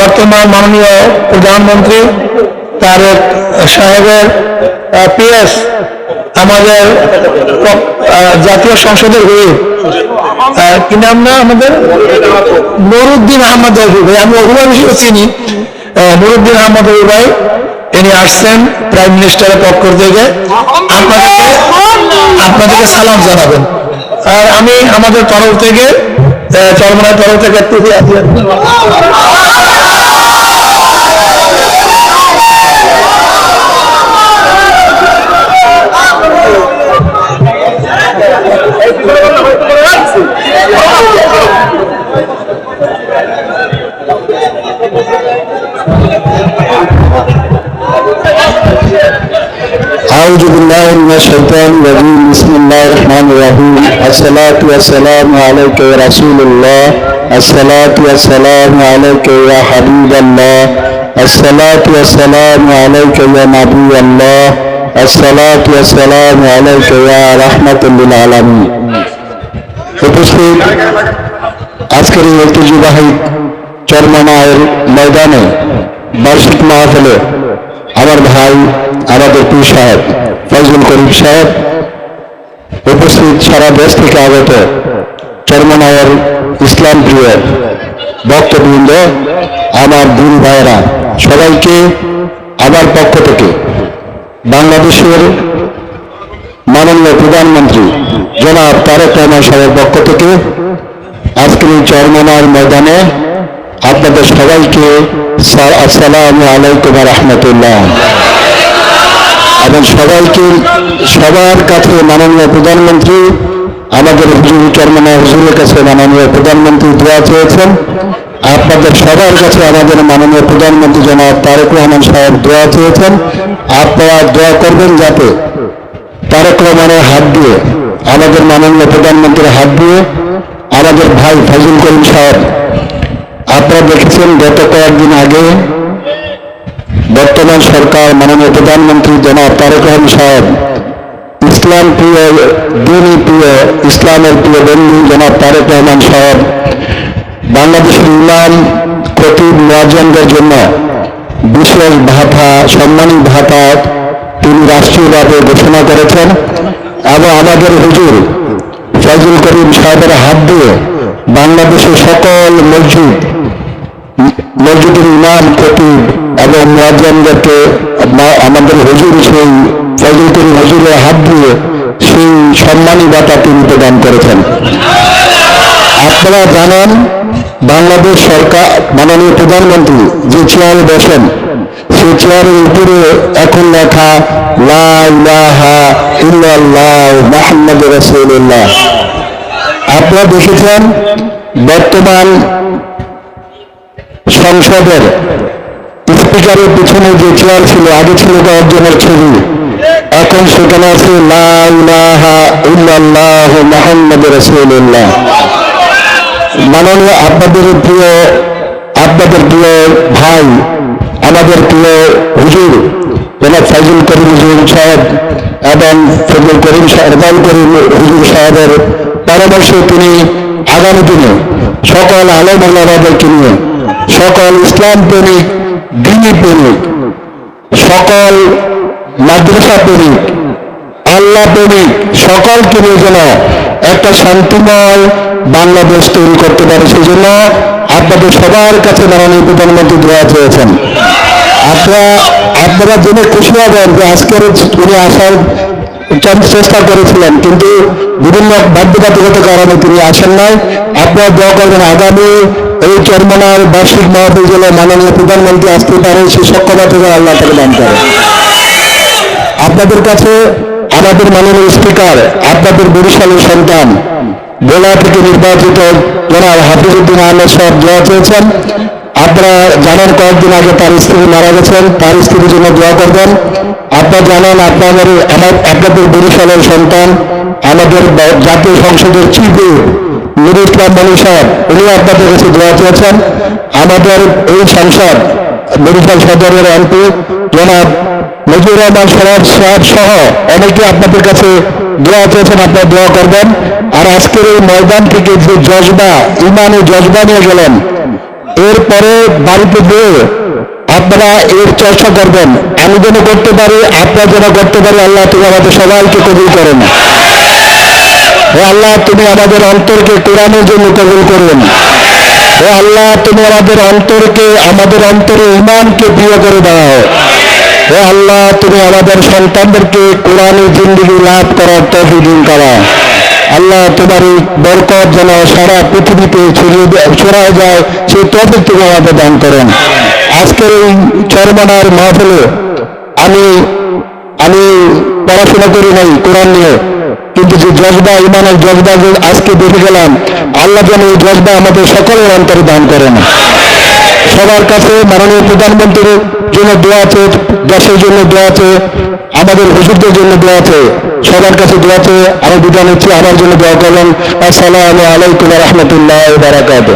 বর্তমান মাননীয় প্রধানমন্ত্রী তারেক সাহেবের পিএস আমাদের জাতীয় সংসদের হুইপ কি নাম না আমাদের নুরুদ্দিন আহমদ ভাই, আমি অভিমান হিসেবে চিনি নুরুদ্দিন আহমদ ভাই, তিনি আসছেন প্রাইম মিনিস্টারের পক্ষ থেকে আপনাদেরকে সালাম জানাবেন। আর আমি আমাদের তরফ থেকে চরমনার তরফ থেকে একটু أعوذ بالله من الشيطان الرجيم بسم الله الرحمن الرحيم الصلاة والسلام عليك يا رسول الله الصلاة والسلام عليك يا حبيب الله الصلاة والسلام عليك يا نبي الله الصلاة والسلام عليك يا رحمة للعالمين উপস্থিত আজকের এই ঐতিহ্যবাহী চরমনায়ের ময়দানে বার্ষিক মাহফিলে আমার ভাই আমাদের পীর সাহেব ফজলুল করিম সাহেব উপস্থিত, সারা দেশ থেকে আগত চরমনায়ের ইসলাম প্রিয় ভক্তবৃন্দ, আমার দিন ভাইয়েরা, সবাইকে আমার পক্ষ থেকে বাংলাদেশের মাননীয় প্রধানমন্ত্রী জনাব তারেক রহমান সাহেবের পক্ষ থেকে আজকের এই চরমনায়ের ময়দানে আপনাদের সবাইকে আসসালামু আলাইকুম ওয়া রাহমাতুল্লাহ এবং সবাইকে সবার কাছে মাননীয় প্রধানমন্ত্রী আমাদের হুজুর চরমনায় হুজুরের কাছে মাননীয় প্রধানমন্ত্রী দোয়া চেয়েছেন। আপনাদের সবার কাছে আমাদের মাননীয় প্রধানমন্ত্রী জনাব তারেক রহমান সাহেব দোয়া চেয়েছেন। আপনারা দোয়া করবেন যাতে তারেক রহমানের হাত দিয়ে, আমাদের মাননীয় প্রধানমন্ত্রীর হাত দিয়ে আমাদের ভাই ফজলুল করিম সাহেব, আপনারা দেখেছেন গত কয়েকদিন আগে বর্তমান সরকার মাননীয় প্রধানমন্ত্রী জনাব তারেক রহমান সাহেব ইসলাম প্রিয়, দিনী প্রিয়, ইসলামের প্রিয় বন্ধু জনাব তারেক রহমান সাহেব বাংলাদেশের ইমাম খতিব মুয়াজ্জিনদের জন্য বিশেষ ভাতা, সম্মানী ভাতা তিনি রাষ্ট্রীয়ভাবে ঘোষণা করেছেন এবং আমাদের হুজুর ফজলুল করিম সাহেবের হাত দিয়ে বাংলাদেশের সকল মসজিদের ইমাম খতিব এবং মুয়াজ্জিনদেরকে আমাদের হুজুর সেই ফজলুল করিম হুজুরের হাত দিয়ে সেই সম্মানী ভাতা তিনি প্রদান করেছেন। আপনারা জানেন বাংলাদেশ সরকার মাননীয় প্রধানমন্ত্রী যে চেয়ারে বসেন সেই চেয়ারের উপরে এখন লেখা লা ইলাহা ইল্লাল্লাহ মুহাম্মাদুর রাসূলুল্লাহ। আপনারা দেখেছেন বর্তমান সংসদের স্পিকারের পিছনে যে চেয়ার ছিল, আগে ছিল কয়েকজনের ছবি, এখন সেখানে আছে লা ইলাহা ইল্লাল্লাহ মুহাম্মাদুর রাসূলুল্লাহ। মাননীয় আপনাদের প্রিয় ভাই, আমাদের প্রিয় হুজুর জনাব ফজলুল করিম হুজুর সাহেব এবং ফজলুল করিম হুজুর সাহেবের পরামর্শে তিনি আগামী দিনে সকল আলেম ওলামাদেরকে নিয়ে, সকল ইসলাম প্রেমিক, দ্বীনী প্রেমিক, সকল মাদ্রাসা প্রেমিক, আল্লাহ প্রেমিক সকলকে নিয়ে যেন একটা শান্তিময় বাংলাদেশ তৈরি করতে পারে, সেই জন্য আপনাদের সবার কাছে মাননীয় প্রধানমন্ত্রী দোয়া চেয়েছেন। আপনারা জেনে খুশি হবেন যে আজকের উনি আসার চেষ্টা করেছিলেন, কিন্তু বিভিন্ন বাধ্যবাধকতার কারণে তিনি আসেন নাই। আপনারা দোয়া করবেন আগামী এই চরমনার বার্ষিক মাহফিল যেন মাননীয় প্রধানমন্ত্রী আসতে পারে, সেই সক্ষমতা থেকে আল্লাহ তাকে দান করে। আপনাদের কাছে আমাদের মাননীয় স্পিকার, আপনাদের বরিশালের সন্তান, ভোলা থেকে নির্বাচিত জনাব হাফিজউদ্দিন আহমেদ সাহেব দোয়া চেয়েছেন। আপনারা জানেন কয়েকদিন আগে তার স্ত্রী মারা গেছেন, তার স্ত্রীর জন্য দোয়া করবেন। আপনারা জানেন আপনাদের বরিশালের সন্তান, আমাদের জাতীয় সংসদের চিফ নুরুল ইসলাম মনি সাহেব, উনি আপনাদের কাছে দোয়া চেয়েছেন। আমাদের এই সংসদ বরিশাল সদরের এমপি জনাব নজরুল রহমান সাহেব সহ অনেকে আপনাদের কাছে দোয়া চেয়েছেন, আপনারা দোয়া করবেন। আর আজকের এই ময়দান থেকে যে জজবা, ইমানি জজবা নিয়ে গেলেন, এরপরে বাড়িতে গিয়ে আপনারা এর চর্চা করবেন। আমি যেন করতে পারি, আপনারা যেন করতে পারি। আল্লাহ তুমি আমাদের সবাইকে কবুল করেন। হে আল্লাহ তুমি আমাদের অন্তরকে কোরআনের জন্য কবুল করুন। হে আল্লাহ তুমি আমাদের অন্তরকে, আমাদের অন্তরে ঈমানকে প্রিয় করে দাও। হে আল্লাহ তুমি আমাদের সন্তানদেরকে কোরআনের জিন্দেগি লাভ করার তৌফিক দান করো। আল্লাহ তোমার এই বরকত যেন সারা পৃথিবীতে ছড়ায় যায়, সেই তৌফিক তুমি আমাদের দান করেন। আজকের এই চরমনার মাহফিলে আমি পড়াশোনা করি নাই কোরআন নিয়ে, কিন্তু যে জজবা, ইমানের জজবা আজকে দেখে গেলাম, আল্লাহ যেন এই জজবা আমাদের সকলের অন্তরে দান করেন। সবার কাছে মাননীয় প্রধানমন্ত্রীর জন্য দোয়া আছে, দেশের জন্য দোয়া আছে, আমাদের হুজুরদের জন্য দোয়া আছে, সবার কাছে দোয়া আছে। আমি বিদায় নিচ্ছি, আমার জন্য দোয়া করবেন। আসসালামু আলাইকুম ওয়া রাহমাতুল্লাহি ওয়া বারাকাতুহু।